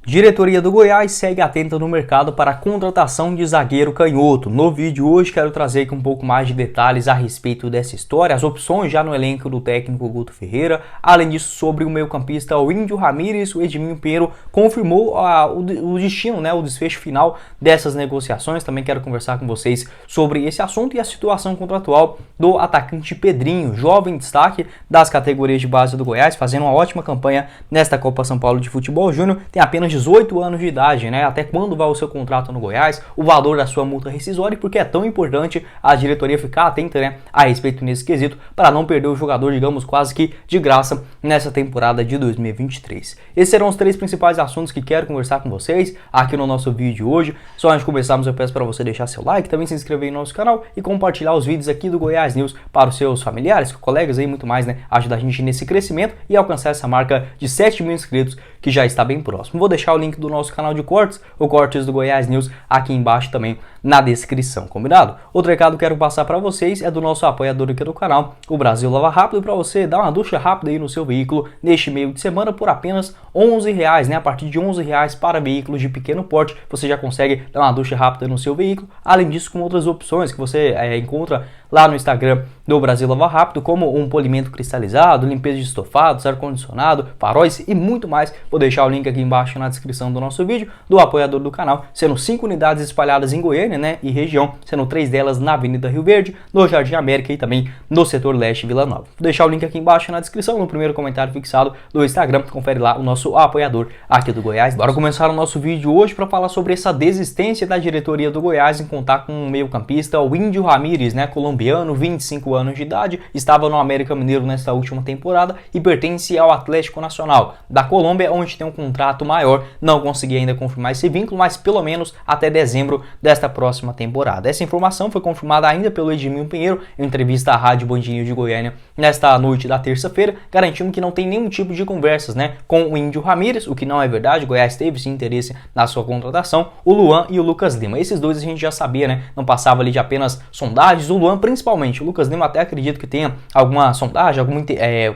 Diretoria do Goiás segue atenta no mercado para a contratação de zagueiro canhoto. No vídeo hoje quero trazer aqui um pouco mais de detalhes a respeito dessa história, as opções já no elenco do técnico Guto Ferreira, além disso sobre o meio-campista o Índio Ramírez. O Edminho Pinheiro confirmou o destino, o desfecho final dessas negociações. Também quero conversar com vocês sobre esse assunto e a situação contratual do atacante Pedrinho, jovem destaque das categorias de base do Goiás, fazendo uma ótima campanha nesta Copa São Paulo de Futebol Júnior. Tem apenas 18 anos de idade, até quando vai o seu contrato no Goiás, o valor da sua multa rescisória e porque é tão importante a diretoria ficar atenta, a respeito nesse quesito, para não perder o jogador, digamos, quase que de graça nessa temporada de 2023. Esses serão os três principais assuntos que quero conversar com vocês aqui no nosso vídeo de hoje. Só antes de começarmos, eu peço para você deixar seu like, também se inscrever no nosso canal e compartilhar os vídeos aqui do Goiás News para os seus familiares, colegas e muito mais, ajudar a gente nesse crescimento e alcançar essa marca de 7 mil inscritos que já está bem próximo. Vou deixar o link do nosso canal de cortes, o Cortes do Goiás News, aqui embaixo também na descrição, combinado? Outro recado que quero passar para vocês é do nosso apoiador aqui do canal, o Brasil Lava Rápido, para você dar uma ducha rápida aí no seu veículo neste meio de semana por apenas R$11, a partir de R$11 para veículos de pequeno porte, você já consegue dar uma ducha rápida no seu veículo, além disso com outras opções que você encontra lá no Instagram do Brasil Lava Rápido, como um polimento cristalizado, limpeza de estofados, ar-condicionado, faróis e muito mais. Vou deixar o link aqui embaixo na descrição do nosso vídeo, do apoiador do canal, sendo 5 unidades espalhadas em Goiânia, e região, sendo 3 delas na Avenida Rio Verde, no Jardim América e também no setor leste Vila Nova. Vou deixar o link aqui embaixo na descrição, no primeiro comentário fixado do Instagram, confere lá o nosso apoiador aqui do Goiás. Bora começar o nosso vídeo hoje para falar sobre essa desistência da diretoria do Goiás em contar com um meio-campista, o Índio Ramírez, colombiano, 25 anos de idade, estava no América Mineiro nesta última temporada e pertence ao Atlético Nacional da Colômbia, onde tem um contrato maior. Não consegui ainda confirmar esse vínculo, mas pelo menos até dezembro desta próxima temporada. Essa informação foi confirmada ainda pelo Edminho Pinheiro em entrevista à Rádio Band News de Goiânia nesta noite da terça-feira, garantindo que não tem nenhum tipo de conversas com o Índio Ramírez, o que não é verdade. O Goiás teve sim interesse na sua contratação, o Luan e o Lucas Lima. Esses dois a gente já sabia, não passava ali de apenas sondagens. O Luan principalmente, o Lucas Lima até acredito que tenha alguma sondagem,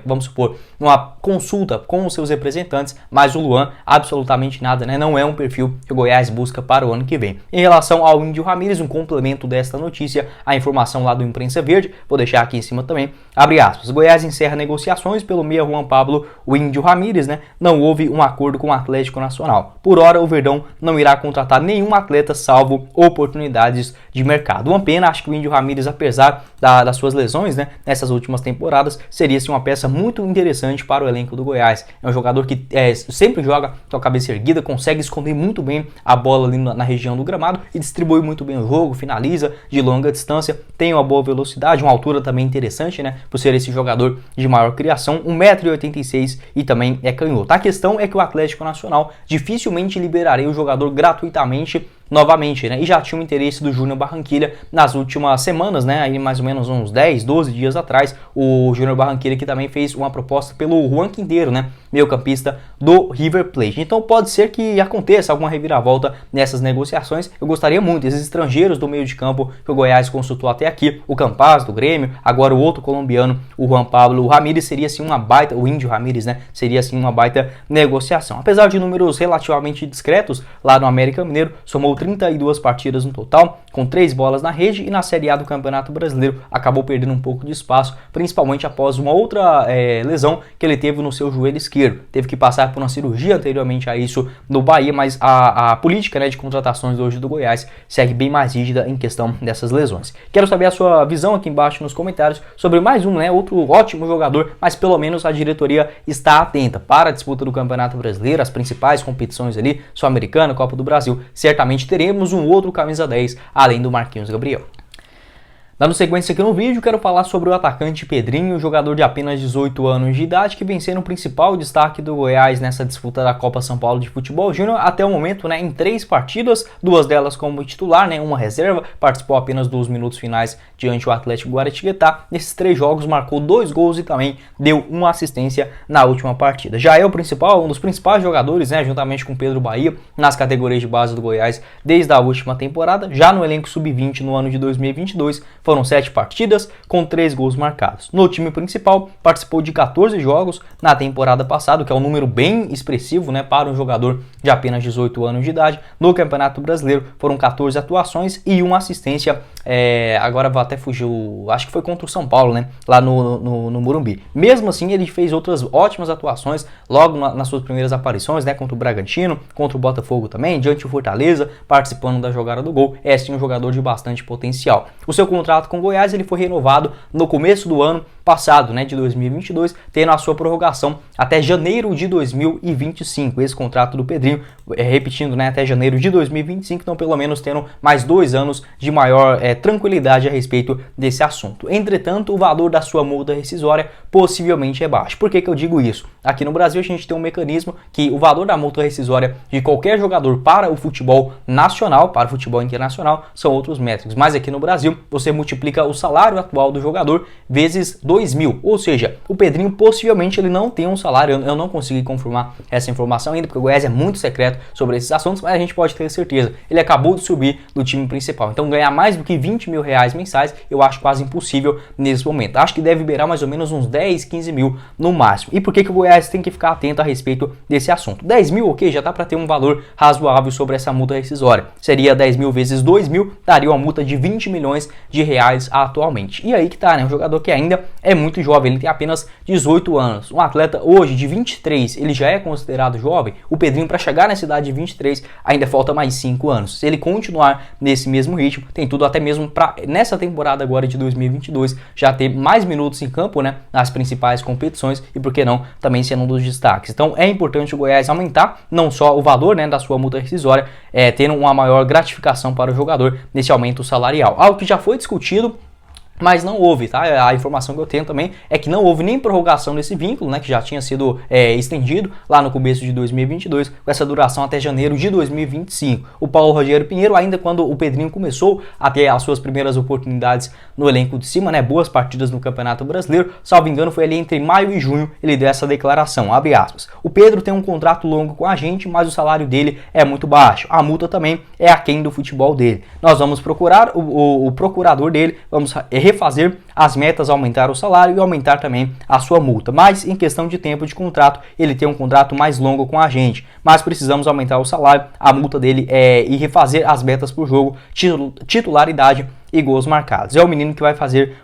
vamos supor, uma consulta com os seus representantes, mas o Luan absolutamente nada, não é um perfil que o Goiás busca para o ano que vem. Em relação ao Índio Ramírez, um complemento desta notícia, a informação lá do Imprensa Verde, vou deixar aqui em cima também, abre aspas, Goiás encerra negociações pelo meia Juan Pablo, o Índio Ramírez, não houve um acordo com o Atlético Nacional. Por hora, o Verdão não irá contratar nenhum atleta, salvo oportunidades de mercado. Uma pena, acho que o Índio Ramírez, apesar das suas lesões, nessas últimas temporadas, seria sim uma peça muito interessante para o elenco do Goiás. É um jogador que sempre joga com a cabeça erguida, consegue esconder muito bem a bola ali na região do gramado e distribui muito bem o jogo, finaliza de longa distância, tem uma boa velocidade, uma altura também interessante, por ser esse jogador de maior criação, 1,86 m e também é canhoto. A questão é que o Atlético Nacional dificilmente liberaria o jogador gratuitamente novamente, e já tinha o interesse do Júnior Barranquilla nas últimas semanas, aí mais ou menos uns 10, 12 dias atrás, o Júnior Barranquilla que também fez uma proposta pelo Juan Quinteiro, meio-campista do River Plate. Então pode ser que aconteça alguma reviravolta nessas negociações. Eu gostaria muito, esses estrangeiros do meio de campo que o Goiás consultou até aqui, o Campaz do Grêmio, agora o outro colombiano, o Juan Pablo, o Ramírez seria assim uma baita, o Índio Ramírez, seria assim uma baita negociação. Apesar de números relativamente discretos lá no América Mineiro, somou 32 partidas no total, com 3 bolas na rede, e na Série A do Campeonato Brasileiro acabou perdendo um pouco de espaço, principalmente após uma outra lesão que ele teve no seu joelho esquerdo. Teve que passar por uma cirurgia anteriormente a isso no Bahia, mas a política de contratações hoje do Goiás segue bem mais rígida em questão dessas lesões. Quero saber a sua visão aqui embaixo nos comentários sobre mais um, outro ótimo jogador, mas pelo menos a diretoria está atenta para a disputa do Campeonato Brasileiro, as principais competições ali, Sul-Americana, Copa do Brasil. Certamente teremos um outro camisa 10, além do Marquinhos Gabriel. Dando sequência aqui no vídeo, quero falar sobre o atacante Pedrinho, jogador de apenas 18 anos de idade, que vem sendo o principal destaque do Goiás nessa disputa da Copa São Paulo de Futebol Júnior até o momento, em 3 partidas, 2 delas como titular, uma reserva, participou apenas dos minutos finais diante do Atlético Guaratinguetá. Nesses 3 jogos marcou 2 gols e também deu uma assistência na última partida. Já é um dos principais jogadores, juntamente com Pedro Bahia, nas categorias de base do Goiás desde a última temporada. Já no elenco sub-20 no ano de 2022, foram 7 partidas com 3 gols marcados. No time principal, participou de 14 jogos na temporada passada, que é um número bem expressivo, né, para um jogador de apenas 18 anos de idade. No Campeonato Brasileiro foram 14 atuações e uma assistência, agora vou até fugir, acho que foi contra o São Paulo, né, lá no Morumbi. Mesmo assim, ele fez outras ótimas atuações logo nas suas primeiras aparições, né, contra o Bragantino, contra o Botafogo também, diante do Fortaleza, participando da jogada do gol. É sim um jogador de bastante potencial. O seu contrato com o Goiás ele foi renovado no começo do ano passado, né, de 2022, tendo a sua prorrogação até janeiro de 2025. Esse contrato do Pedrinho, repetindo, né, até janeiro de 2025, então pelo menos tendo mais 2 anos de maior tranquilidade a respeito desse assunto. Entretanto, o valor da sua multa rescisória possivelmente é baixo. Por que eu digo isso? Aqui no Brasil a gente tem um mecanismo que o valor da multa rescisória de qualquer jogador para o futebol nacional, para o futebol internacional, são outros métricos. Mas aqui no Brasil você multiplica o salário atual do jogador vezes 2.000, ou seja, o Pedrinho possivelmente ele não tem um salário, eu não consegui confirmar essa informação ainda, porque o Goiás é muito secreto sobre esses assuntos, mas a gente pode ter certeza, ele acabou de subir do time principal, então ganhar mais do que 20 mil reais mensais, eu acho quase impossível nesse momento. Acho que deve beirar mais ou menos uns 10, 15 mil no máximo. E por que o Goiás tem que ficar atento a respeito desse assunto? 10 mil, ok, já dá para ter um valor razoável sobre essa multa rescisória. Seria 10 mil vezes 2 mil, daria uma multa de 20 milhões de reais atualmente. E aí que tá, né? Um jogador que ainda é muito jovem, ele tem apenas 18 anos. Um atleta hoje de 23, ele já é considerado jovem. O Pedrinho, para chegar nessa idade de 23, ainda falta mais 5 anos. Se ele continuar nesse mesmo ritmo, tem tudo até mesmo para nessa temporada agora de 2022 já ter mais minutos em campo, né, nas principais competições e por que não também sendo um dos destaques. Então é importante o Goiás aumentar não só o valor, né, da sua multa rescisória, tendo uma maior gratificação para o jogador nesse aumento salarial. Algo que já foi discutido, mas não houve, tá? A informação que eu tenho também é que não houve nem prorrogação desse vínculo, né, que já tinha sido estendido lá no começo de 2022, com essa duração até janeiro de 2025. O Paulo Rogério Pinheiro, ainda quando o Pedrinho começou a ter as suas primeiras oportunidades no elenco de cima, né, boas partidas no Campeonato Brasileiro, salvo engano foi ali entre maio e junho, ele deu essa declaração, abre aspas: o Pedro tem um contrato longo com a gente, mas o salário dele é muito baixo, a multa também é aquém do futebol dele. Nós vamos procurar o procurador dele, vamos refazer as metas, aumentar o salário e aumentar também a sua multa. Mas em questão de tempo de contrato, ele tem um contrato mais longo com a gente, mas precisamos aumentar o salário, a multa dele e refazer as metas por jogo, titularidade e gols marcados. É o menino que vai fazer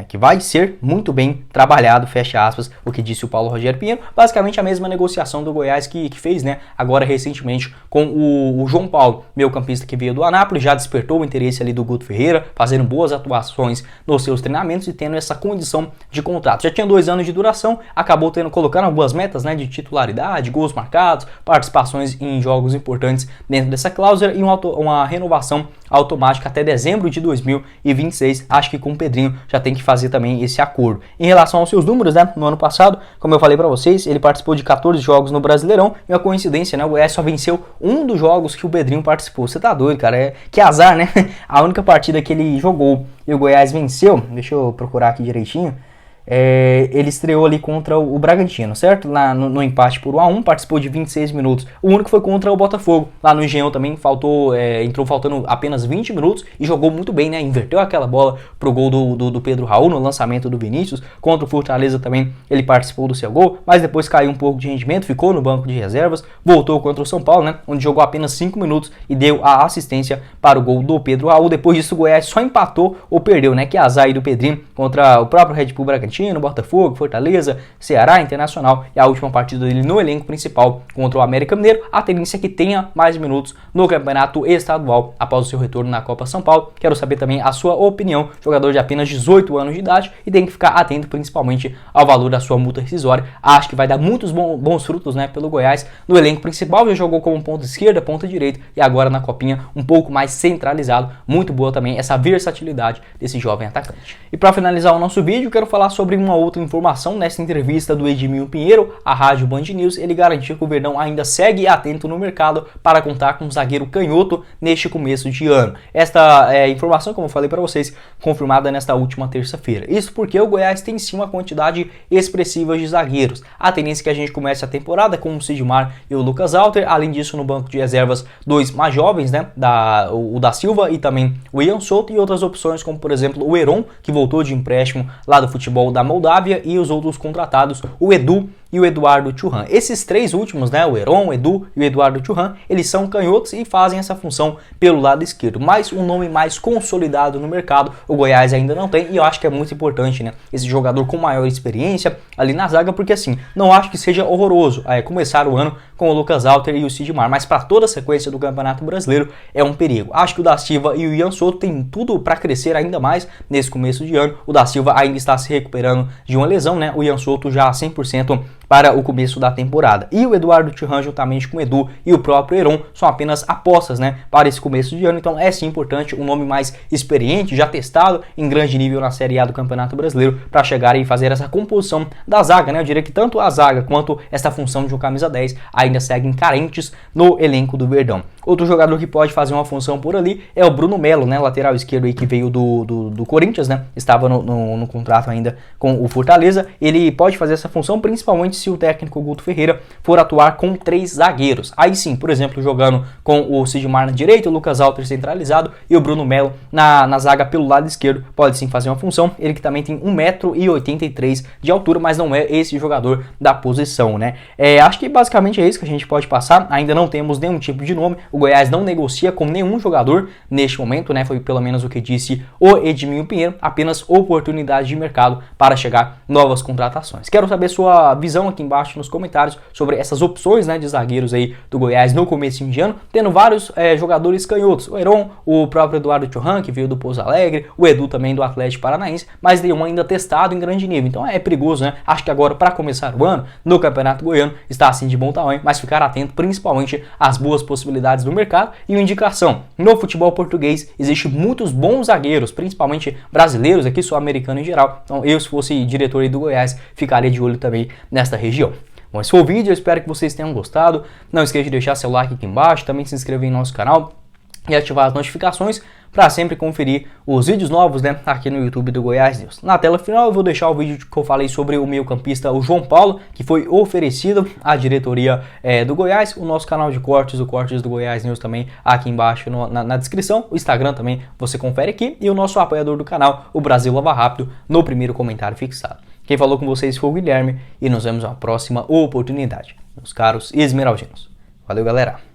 que vai ser muito bem trabalhado, fecha aspas, o que disse o Paulo Rogério Pinheiro. Basicamente a mesma negociação do Goiás que fez, né, agora recentemente com o João Paulo, meio-campista que veio do Anápolis, já despertou o interesse ali do Guto Ferreira, fazendo boas atuações nos seus treinamentos e tendo essa condição de contrato. Já tinha 2 anos de duração, acabou colocando algumas metas, né, de titularidade, gols marcados, participações em jogos importantes dentro dessa cláusula e uma renovação automática até dezembro de 2026. Acho que com o Pedrinho já tem que fazer também esse acordo. Em relação aos seus números, né, no ano passado, como eu falei para vocês, ele participou de 14 jogos no Brasileirão e uma coincidência, né, o Goiás só venceu um dos jogos que o Pedrinho participou. Você tá doido, cara? Que azar, né? A única partida que ele jogou e o Goiás venceu, deixa eu procurar aqui direitinho, ele estreou ali contra o Bragantino, certo? Lá no empate por 1-1, participou de 26 minutos. O único foi contra o Botafogo, lá no Engenhão também, entrou faltando apenas 20 minutos e jogou muito bem, né? Inverteu aquela bola pro gol do Pedro Raul no lançamento do Vinícius. Contra o Fortaleza também ele participou do seu gol, mas depois caiu um pouco de rendimento, ficou no banco de reservas, voltou contra o São Paulo, né? Onde jogou apenas 5 minutos e deu a assistência para o gol do Pedro Raul. Depois disso o Goiás só empatou ou perdeu, né? Que azar aí do Pedrinho contra o próprio Red Bull Bragantino, Botafogo, Fortaleza, Ceará, Internacional e a última partida dele no elenco principal contra o América Mineiro. A tendência é que tenha mais minutos no campeonato estadual após o seu retorno na Copa São Paulo. Quero saber também a sua opinião, jogador de apenas 18 anos de idade, e tem que ficar atento principalmente ao valor da sua multa rescisória. Acho que vai dar muitos bons frutos, né, pelo Goiás. No elenco principal já jogou como ponta esquerda, ponta direita e agora na copinha um pouco mais centralizado. Muito boa também essa versatilidade desse jovem atacante. E para finalizar o nosso vídeo, quero falar sobre sobre uma outra informação. Nessa entrevista do Edmilson Pinheiro à Rádio Band News, ele garantiu que o Verdão ainda segue atento no mercado para contar com um zagueiro canhoto neste começo de ano. Esta informação, como eu falei para vocês, confirmada nesta última terça-feira. Isso porque o Goiás tem sim uma quantidade expressiva de zagueiros. A tendência é que a gente comece a temporada com o Sidmar e o Lucas Alter. Além disso, no banco de reservas, dois mais jovens, né? O da Silva e também o Ian Souto, e outras opções como, por exemplo, o Heron, que voltou de empréstimo lá do futebol da Moldávia, e os outros contratados, o Edu e o Eduardo Churran. Esses três últimos, né, o Heron, o Edu e o Eduardo Churran, eles são canhotos e fazem essa função pelo lado esquerdo. Mas um nome mais consolidado no mercado, o Goiás ainda não tem, e eu acho que é muito importante, né, esse jogador com maior experiência ali na zaga, porque assim, não acho que seja horroroso começar o ano com o Lucas Alter e o Sidmar, mas para toda a sequência do Campeonato Brasileiro é um perigo. Acho que o da Silva e o Ian Souto tem tudo para crescer ainda mais nesse começo de ano. O da Silva ainda está se recuperando de uma lesão, né, o Ian Souto já 100% para o começo da temporada. E o Eduardo Churran, juntamente com o Edu e o próprio Heron, são apenas apostas, né, para esse começo de ano. Então é sim importante um nome mais experiente, já testado em grande nível na Série A do Campeonato Brasileiro, para chegar e fazer essa composição da zaga, né? Eu diria que tanto a zaga quanto essa função de um camisa 10 ainda seguem carentes no elenco do Verdão. Outro jogador que pode fazer uma função por ali é o Bruno Melo, né, lateral esquerdo aí, que veio do Corinthians, né, estava no contrato ainda com o Fortaleza. Ele pode fazer essa função principalmente se o técnico Guto Ferreira for atuar com três zagueiros. Aí sim, por exemplo, jogando com o Sidmar na direita, o Lucas Alter centralizado e o Bruno Melo na zaga pelo lado esquerdo, pode sim fazer uma função. Ele que também tem 1,83 m de altura, mas não é esse jogador da posição, né. Acho que basicamente é isso que a gente pode passar. Ainda não temos nenhum tipo de nome. O Goiás não negocia com nenhum jogador neste momento, né? Foi pelo menos o que disse o Edmilson Pinheiro, apenas oportunidade de mercado para chegar novas contratações. Quero saber sua visão aqui embaixo nos comentários sobre essas opções, né, de zagueiros aí do Goiás no começo de ano, tendo vários jogadores canhotos, o Heron, o próprio Eduardo Churran, que veio do Pouso Alegre, o Edu também do Atlético Paranaense, mas nenhum ainda testado em grande nível. Então é perigoso, né? Acho que agora, para começar o ano no Campeonato Goiano, está assim de bom tamanho, mas ficar atento principalmente às boas possibilidades do mercado. E uma indicação: no futebol português existe muitos bons zagueiros, principalmente brasileiros, aqui sul-americano em geral. Então eu, se fosse diretor aí do Goiás, ficaria de olho também nesta região. Bom, esse foi o vídeo, eu espero que vocês tenham gostado. Não esqueça de deixar seu like aqui embaixo, também se inscrever em nosso canal e ativar as notificações para sempre conferir os vídeos novos, né, aqui no YouTube do Goiás News. Na tela final eu vou deixar o vídeo que eu falei sobre o meio-campista, o João Paulo, que foi oferecido à diretoria do Goiás. O nosso canal de cortes, o Cortes do Goiás News, também aqui embaixo na descrição. O Instagram também você confere aqui. E o nosso apoiador do canal, o Brasil Lava Rápido, no primeiro comentário fixado. Quem falou com vocês foi o Guilherme e nos vemos na próxima oportunidade, meus caros esmeraldinos. Valeu, galera!